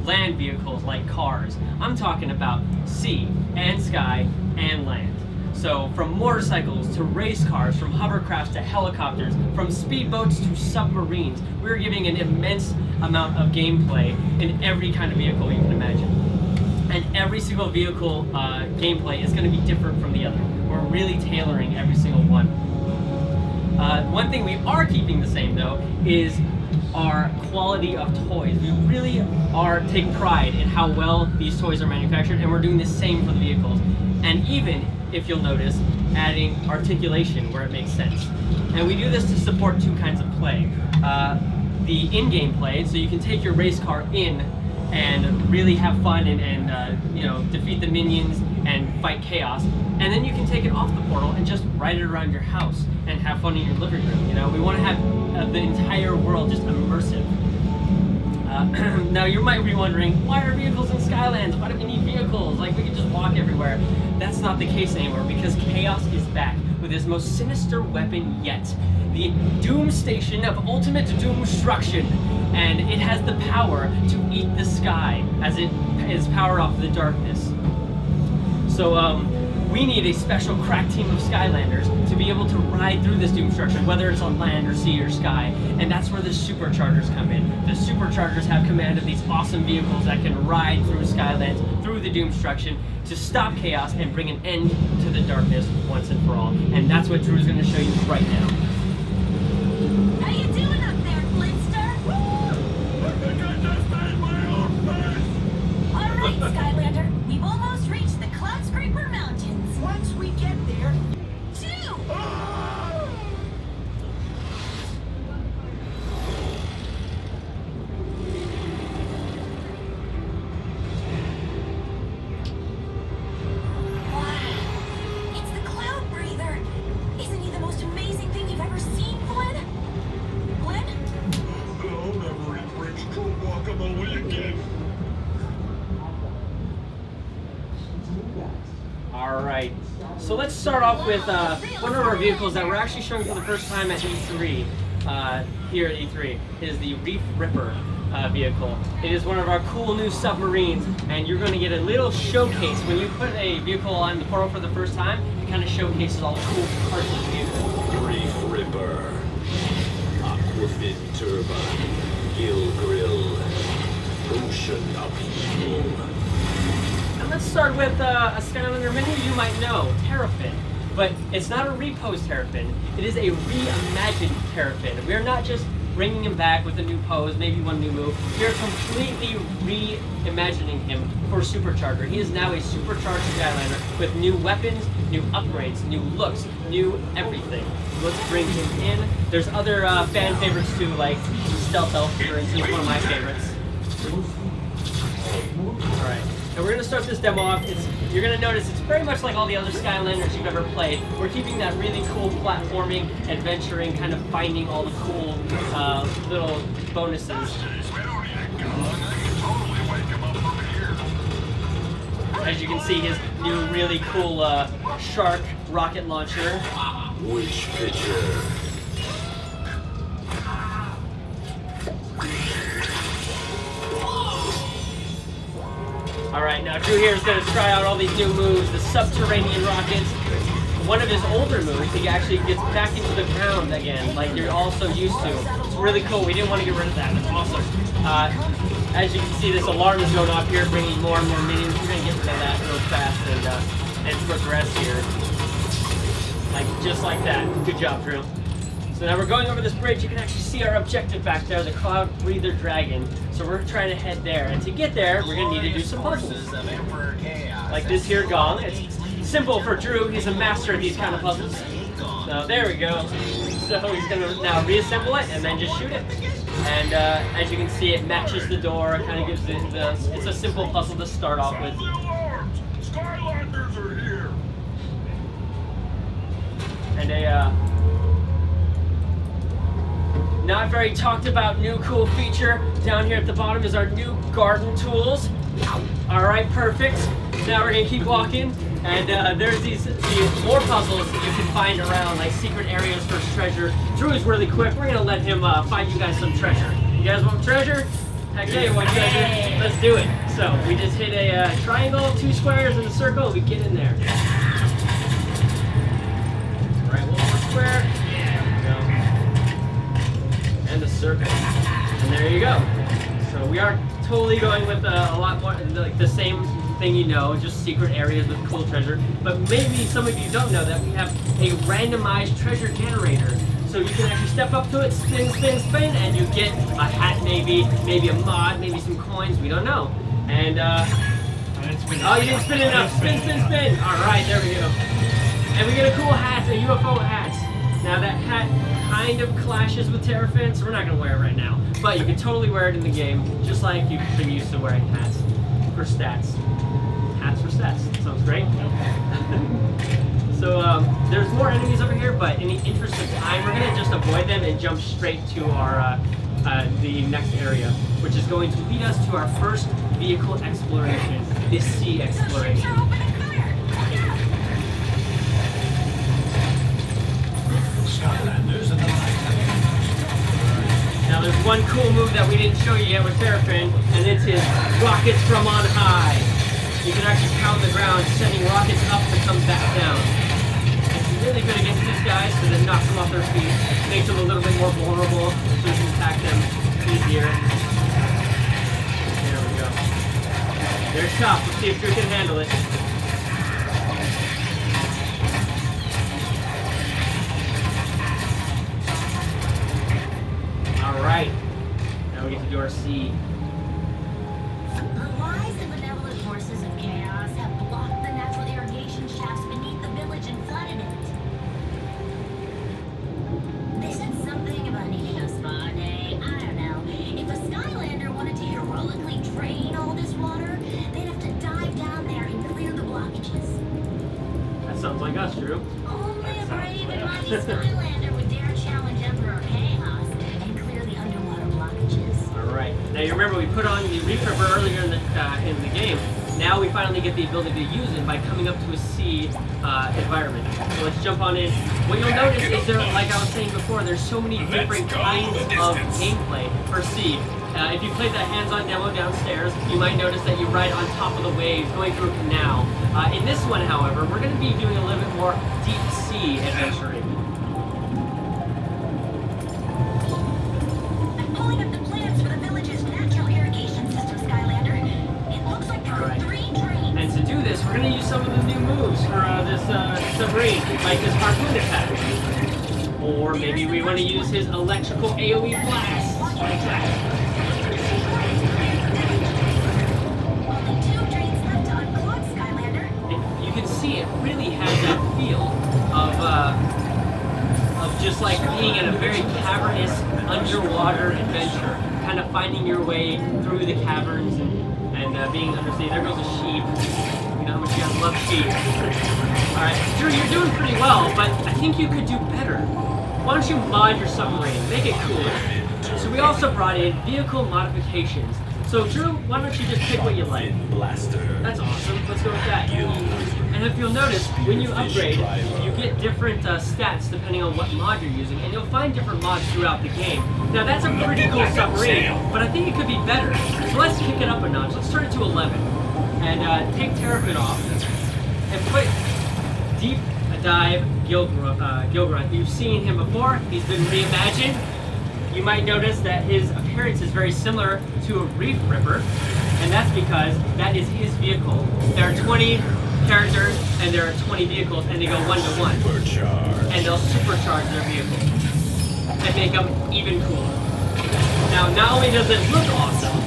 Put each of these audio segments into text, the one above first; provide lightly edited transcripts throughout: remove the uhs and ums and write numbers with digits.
land vehicles like cars. I'm talking about sea and sky and land. So from motorcycles to race cars, from hovercrafts to helicopters, from speedboats to submarines, we're giving an immense amount of gameplay in every kind of vehicle you can imagine. And every single vehicle gameplay is going to be different from the other. We're really tailoring every single one. One thing we are keeping the same though is our quality of toys. We really take pride in how well these toys are manufactured, and we're doing the same for the vehicles. And even, if you'll notice, adding articulation where it makes sense. And we do this to support two kinds of play. The in-game play, so you can take your race car in and really have fun and you know, defeat the minions and fight chaos. And then you can take it off the portal and just ride it around your house and have fun in your living room. You know, we want to have the entire world just immersive. Now you might be wondering, why are vehicles in Skylands? Why do we need vehicles? Like, we can just walk everywhere. That's not the case anymore, because chaos is back with his most sinister weapon yet. The Doom Station of Ultimate Doomstruction. And it has the power to eat the sky as it is powered off the darkness. So we need a special crack team of Skylanders to be able to ride through this Doomstruction, whether it's on land or sea or sky. And that's where the Superchargers come in. The Superchargers have command of these awesome vehicles that can ride through Skylands, through the Doomstruction, to stop chaos and bring an end to the darkness once and for all. And that's what Drew's going to show you right now. How you doing up there, Flintster? I think I just made my own face! Alright, Skylander, we've almost reached the Cloud Scraper Mountains. Once we get there, Alright, so let's start off with one of our vehicles that we're actually showing for the first time at E3, here at E3, is the Reef Ripper vehicle. It is one of our cool new submarines, and you're going to get a little showcase. When you put a vehicle on the portal for the first time, it kind of showcases all the cool parts of the vehicle. Reef Ripper, Aquafin Turbine, Gill Grill, Ocean Upheaval. And let's start with a Skylander many of you might know, Terrafin. But it's not a reposed Terrafin, it is a reimagined Terrafin. We're not just bringing him back with a new pose, maybe one new move. We're completely reimagining him for Supercharger. He is now a supercharged Skylander with new weapons, new upgrades, new looks, new everything. Let's bring him in. There's other fan favorites too, like Stealth Elf, for instance, one of my favorites. Alright. And we're going to start this demo off. You're going to notice it's very much like all the other Skylanders you've ever played. We're keeping that really cool platforming, adventuring, kind of finding all the cool little bonuses. As you can see, his new really cool shark rocket launcher. Which picture? Alright, now Drew here is going to try out all these new moves, the subterranean rockets. One of his older moves, he actually gets back into the ground again, like you're all so used to. It's really cool. We didn't want to get rid of that. It's awesome. As you can see, this alarm is going off here, bringing more and more minions. We're going to get rid of that real fast and progress here. Just like that. Good job, Drew. So now we're going over this bridge. You can actually see our objective back there, the Cloud Breather Dragon. So we're trying to head there. And to get there, we're going to need to do some puzzles. Like this here gong. It's simple for Drew. He's a master at these kind of puzzles. So there we go. So he's going to now reassemble it and then just shoot it. And as you can see, it matches the door. It kind of gives it it's a simple puzzle to start off with. Skylanders are here. And not very talked about new cool feature down here at the bottom is our new garden tools. Alright, perfect. Now we're gonna keep walking, and there's these more puzzles that you can find around, like secret areas for treasure. Drew is really quick. We're gonna let him find you guys some treasure. You guys want treasure? Heck yeah, you want to do it? Let's do it. So we just hit a triangle, 2 squares, and a circle. We get in there. Right, one more square. There we go. And a circle. And there you go. So we are totally going with a lot more, like the same thing, you know, just secret areas with cool treasure. But maybe some of you don't know that we have a randomized treasure generator. So you can actually step up to it, spin, spin, spin, and you get a hat maybe a mod, maybe some coins, we don't know. And, oh, you didn't spin enough. Spin, spin, spin. All right, there we go. And we get a cool hat, a UFO hat. Now that hat kind of clashes with Terrafin, so we're not gonna wear it right now. But you can totally wear it in the game, just like you've been used to wearing hats for stats. Hats for stats. Sounds great. So there's more enemies over here, but in the interest of time, we're gonna just avoid them and jump straight to our the next area, which is going to lead us to our first vehicle exploration, the sea exploration. Skylanders and the Now there's one cool move that we didn't show you yet with Terrafin, and it's his rockets from on high. You can actually pound the ground, sending rockets up to come back down. It's really good against these guys because it knocks them off their feet, makes them a little bit more vulnerable, so you can attack them easier. There we go. They're tough. Let's see if Drew can handle it. Alright. Now we get to do our C. The wise and benevolent forces of chaos have blocked the natural irrigation shafts beneath the village and flooded it. They said something about needing a spa day. I don't know. If a Skylander wanted to heroically drain all this water, they'd have to dive down there and clear the blockages. That sounds like us, Drew. Only a brave and mighty Skylander would dare challenge Emperor Chaos and clear the underwater blockages. Alright. Now you remember we put on the reef ripper earlier in the game. Now we finally get the ability to use it by coming up to a sea environment. So let's jump on in. What you'll notice is there, like I was saying before, there's so many different kinds of gameplay for sea. If you played that hands-on demo downstairs, you might notice that you ride on top of the waves going through a canal. In this one, however, we're going to be doing a little bit more deep sea adventuring. I'm pulling up the plans for the village's natural irrigation system, Skylander. It looks like there are 3 drains. And to do this, we're going to use some of the new moves for this submarine, like this harpoon attack. Or maybe we want to use his electrical AoE blast. Only 2 drains left to unclog, Skylander. You can see it really has that feel of just like being in a very cavernous underwater adventure, kind of finding your way through the caverns and being undersea. There goes a sheep. You know how much you guys love sheep. All right, Drew, you're doing pretty well, but I think you could do better. Why don't you mod your submarine, make it cooler? So we also brought in vehicle modifications. So Drew, why don't you just pick what you like? Blaster. That's awesome. Let's go with that. And if you'll notice, when you upgrade, you get different stats depending on what mod you're using, and you'll find different mods throughout the game. Now that's a pretty cool submarine, but I think it could be better. So let's kick it up a notch. Let's turn it to 11, and take Terrafin off, and put Deep Dive Gilgrunt. You've seen him before. He's been reimagined. You might notice that his appearance is very similar to a Reef Ripper, and that's because that is his vehicle. There are 20 characters, and there are 20 vehicles, and they go 1-to-1. And they'll supercharge their vehicles and make them even cooler. Now, not only does it look awesome,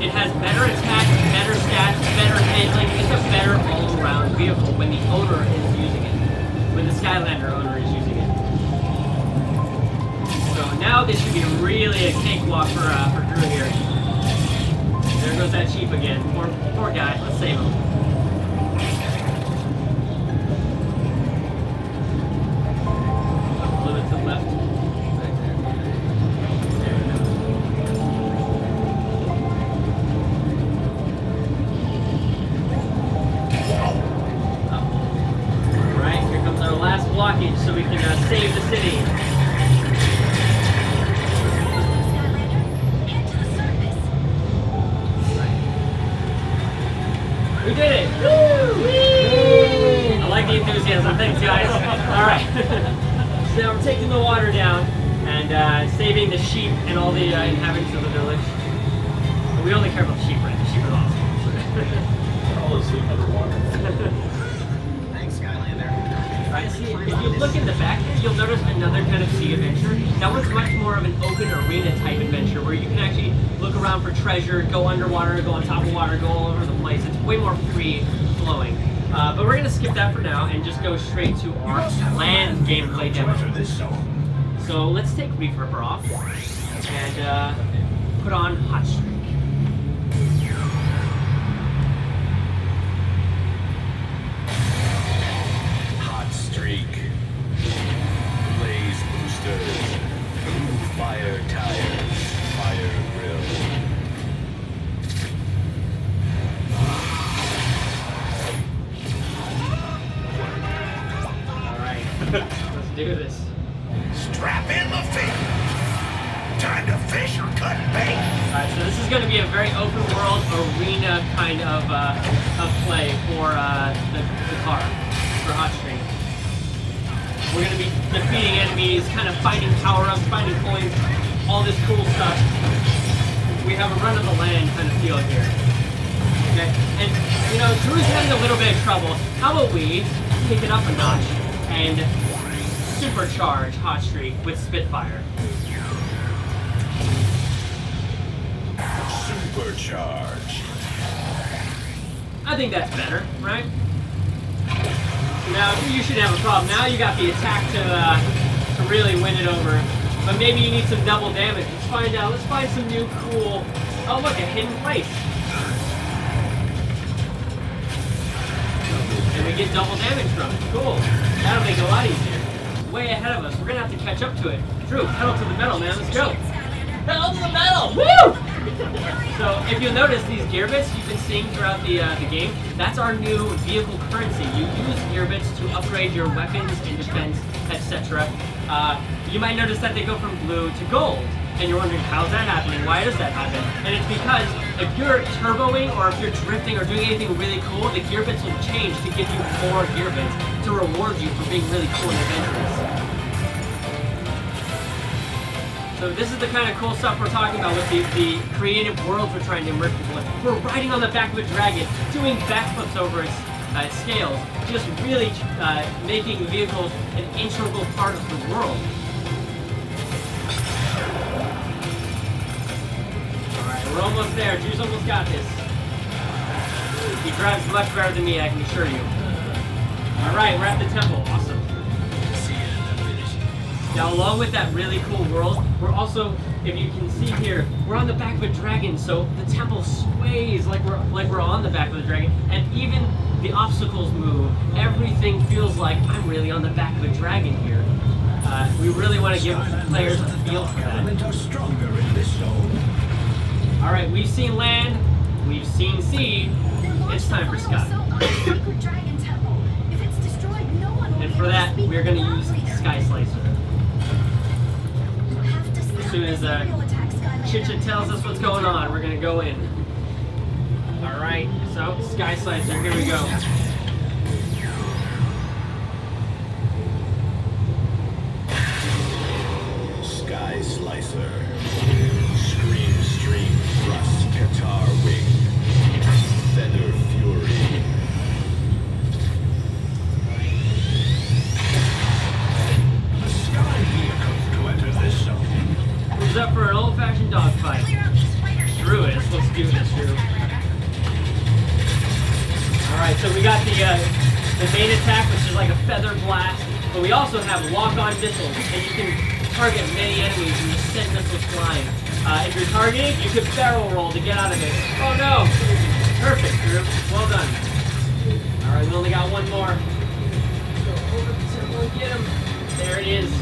it has better attack, better stats, better handling. It's a better all-around vehicle when the owner is using it, when the Skylander owner is using it. So now this should be really a cakewalk for Drew here. There goes that sheep again. Poor guy. Let's save him. A little bit to the left. Right there. There we go. Alright, here comes our last blockage so we can save the city. We did it! Woo! I like the enthusiasm. Thanks, guys. All right. So now we're taking the water down and saving the sheep and all the inhabitants of the village. But we only care about the sheep, right? The sheep are awesome. All asleep underwater. Thanks, Skylander. Right, see, if you look in the back here, you'll notice another kind of sea adventure. That one's much more of an open arena type adventure where you can actually look around for treasure, go underwater, go on top of water, go all over the place. It's way more free flowing. But we're going to skip that for now and just go straight to our land gameplay demo. So let's take Reef Ripper off and put on Hot Streak. Blaze boosters, fire tires, fire grill. Alright, let's do this. Strap in the fish. Time to fish or cut bait. Alright, so this is going to be a very open world arena kind of play for the car, for Hot Streak. We're going to be defeating enemies, kind of finding power-ups, finding coins, all this cool stuff. We have a run of the land kind of feel here. Okay? And, you know, Drew's having a little bit of trouble. How about we kick it up a notch and supercharge Hot Streak with Spitfire? Supercharge. I think that's better, right? Now, you shouldn't have a problem. Now you got the attack to really win it over. But maybe you need some double damage. Let's find out. Let's find some new cool... Oh, look, a hidden place. And we get double damage from it. Cool. That'll make it a lot easier. Way ahead of us. We're going to have to catch up to it. Drew, pedal to the metal, man. Let's go. Pedal to the metal! Woo! So, if you'll notice, these gear bits you've been seeing throughout the game, that's our new vehicle currency. You use gear bits to upgrade your weapons and defense, etc. You might notice that they go from blue to gold. And you're wondering, how's that happening? Why does that happen? And it's because if you're turboing or if you're drifting or doing anything really cool, the gear bits will change to give you more gear bits to reward you for being really cool and adventurous. So this is the kind of cool stuff we're talking about with the creative worlds we're trying to immerse people in. We're riding on the back of a dragon, doing backflips over its scales, just really making vehicles an integral part of the world. Alright, we're almost there. Drew's almost got this. He drives much better than me, I can assure you. Alright, we're at the temple. Awesome. Now, along with that really cool world, we're also, if you can see here, we're on the back of a dragon, so the temple sways like we're on the back of the dragon, and even the obstacles move. Everything feels like I'm really on the back of a dragon here. We really want to give players a feel for that. All right, we've seen land, we've seen sea. It's time for Sky. And for that, we're going to use Sky Slicer. As soon as Chicha tells us what's going on, we're going to go in. Alright, so Sky Slicer, here we go. Sky Slicer. Scream, stream, thrust, guitar, wing. Feather fury. The Sky vehicle to enter this zone. Who's up for an old-fashioned dogfight? Drew is. Let's do this, Drew. Alright, so we got the main attack, which is like a feather blast, but we also have walk-on missiles, and you can target many enemies and just send missiles flying. If you're targeting, you could barrel roll to get out of it. Oh no! Perfect, Drew. Well done. Alright, we only got one more. Go over the temple and get him. There it is.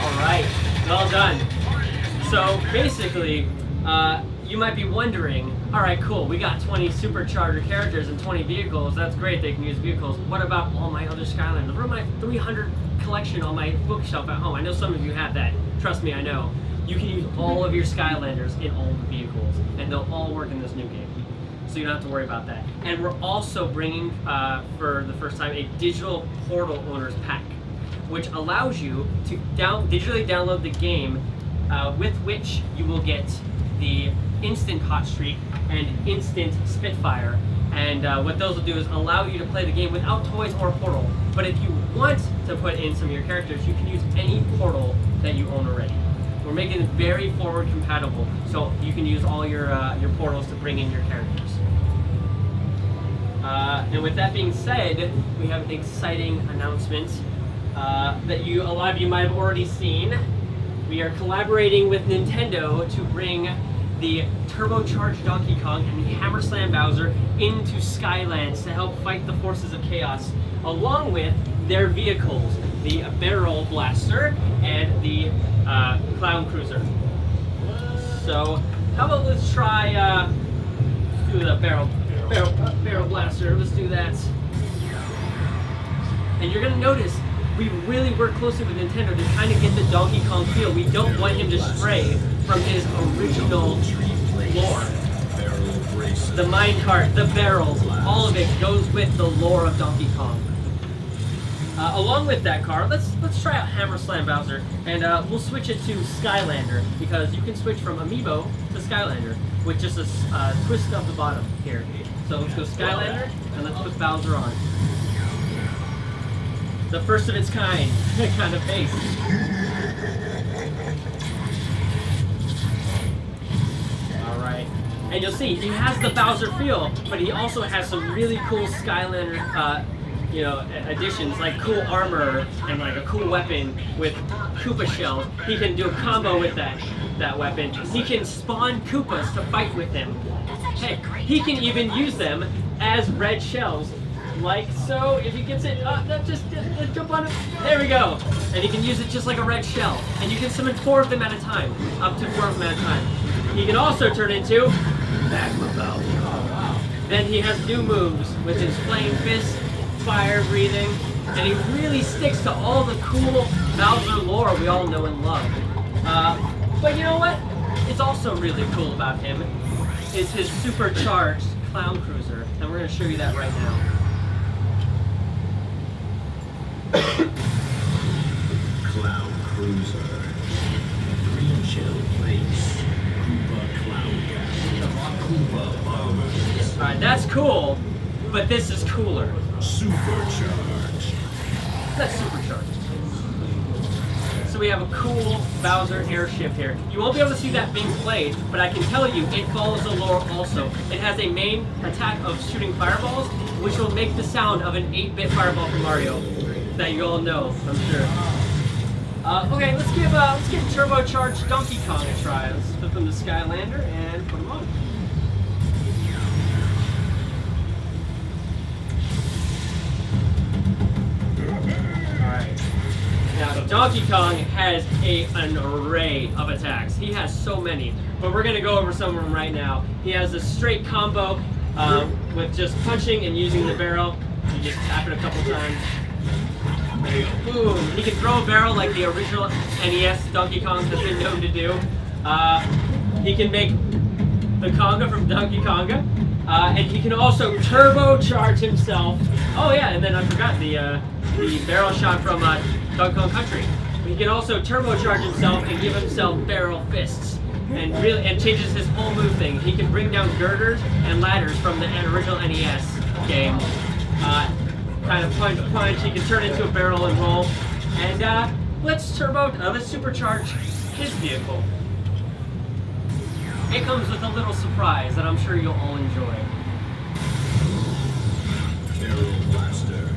Alright, well done. So basically, you might be wondering, alright, cool, we got 20 supercharger characters and 20 vehicles. That's great, they can use vehicles. What about all my other Skylanders? Where my 300 collection on my bookshelf at home? I know some of you have that. Trust me, I know. you can use all of your Skylanders in all the vehicles, and they'll all work in this new game. So you don't have to worry about that. And we're also bringing, for the first time, a digital portal owners pack, which allows you to digitally download the game, with which you will get the instant hot streak and instant Spitfire. And what those will do is allow you to play the game without toys or a portal. But if you want to put in some of your characters, you can use any portal that you own already. We're making it very forward compatible, so you can use all your portals to bring in your characters. And with that being said, we have an exciting announcement that a lot of you might have already seen. We are collaborating with Nintendo to bring the turbocharged Donkey Kong and the Hammer Slam Bowser into Skylands to help fight the forces of chaos, along with their vehicles, the Barrel Blaster and the Clown Cruiser. So, how about let's try do the Barrel Blaster. Let's do that. And you're gonna notice we really work closely with Nintendo to kind of get the Donkey Kong feel. We don't want him to stray from his original lore. The minecart, the barrels, all of it goes with the lore of Donkey Kong. Along with that car, let's try out Hammer Slam Bowser, and we'll switch it to Skylander, because you can switch from Amiibo to Skylander with just a twist of the bottom here. So let's go Skylander, and let's put Bowser on. The first of its kind of face. Alright. And you'll see, he has the Bowser feel, but he also has some really cool Skylander additions, like cool armor and like a cool weapon with Koopa shells. He can do a combo with that weapon. He can spawn Koopas to fight with him. Hey, he can even use them as red shells. Like so, if he gets it, just jump on it. There we go. And he can use it just like a red shell. And you can summon 4 of them at a time, up to 4 of them at a time. He can also turn into Magma Bowser. Oh, wow. Then he has new moves with his Flame Fist, fire breathing, and he really sticks to all the cool Bowser lore we all know and love. But you know what? It's also really cool about him is his supercharged Clown Cruiser, and we're going to show you that right now. Clown Cruiser. Green shell plates. Koopa Clown Gas. Koopa bombers. Alright, that's cool, but this is cooler. Supercharged. That's supercharged. So we have a cool Bowser airship here. You won't be able to see that being played, but I can tell you it follows the lore also. It has a main attack of shooting fireballs, which will make the sound of an 8-bit fireball from Mario that you all know, I'm sure. Okay, let's give turbocharged Donkey Kong a try. Let's flip him to Skylander and put him on. Alright. Now, Donkey Kong has an array of attacks. He has so many, but we're going to go over some of them right now. He has a straight combo with just punching and using the barrel. You just tap it a couple times. Boom! He can throw a barrel like the original NES Donkey Kong has been known to do. He can make the conga from Donkey Konga. And he can also turbocharge himself. Oh yeah, and then I forgot the barrel shot from Donkey Kong Country. He can also turbocharge himself and give himself barrel fists, and changes his whole move thing. He can bring down girders and ladders from the original NES game. Kind of punch. He can turn into a barrel and roll. And let's supercharge his vehicle. It comes with a little surprise that I'm sure you'll all enjoy. Barrel Blaster.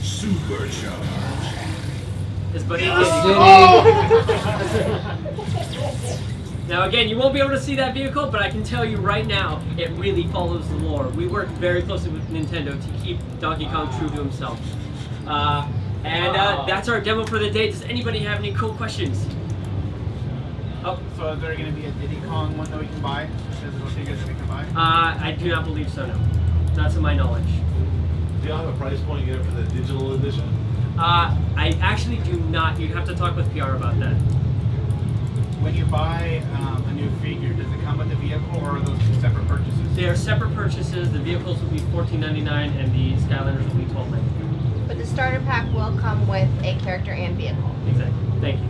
Supercharged. His buddy. Now again, you won't be able to see that vehicle, but I can tell you right now, it really follows the lore. We work very closely with Nintendo to keep Donkey Kong true to himself. That's our demo for the day. Does anybody have any cool questions? Oh, so is there going to be a Diddy Kong one that we can buy? Physical figures that we can buy? I do not believe so, no. Not to my knowledge. Do y'all have a price point yet for the digital edition? I actually do not. You'd have to talk with PR about that. When you buy a new figure, does it come with the vehicle or are those two separate purchases? They are separate purchases. The vehicles will be $14.99 and the Skylanders will be $12.99. But the starter pack will come with a character and vehicle. Exactly. Thank you.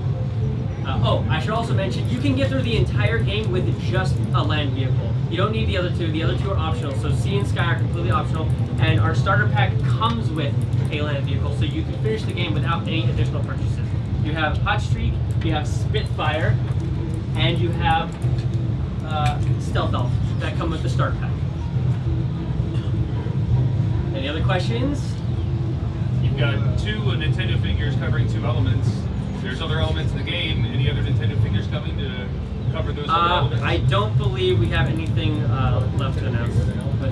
Oh, I should also mention, you can get through the entire game with just a land vehicle. You don't need the other two. The other two are optional. So Sea and Sky are completely optional. And our starter pack comes with a land vehicle, so you can finish the game without any additional purchases. You have Hot Streak, you have Spitfire, and you have Stealth Elf that come with the starter pack. Any other questions? You've got two Nintendo figures covering two elements. There's other elements in the game. Any other Nintendo figures coming to cover those other elements? I don't believe we have anything left to announce. But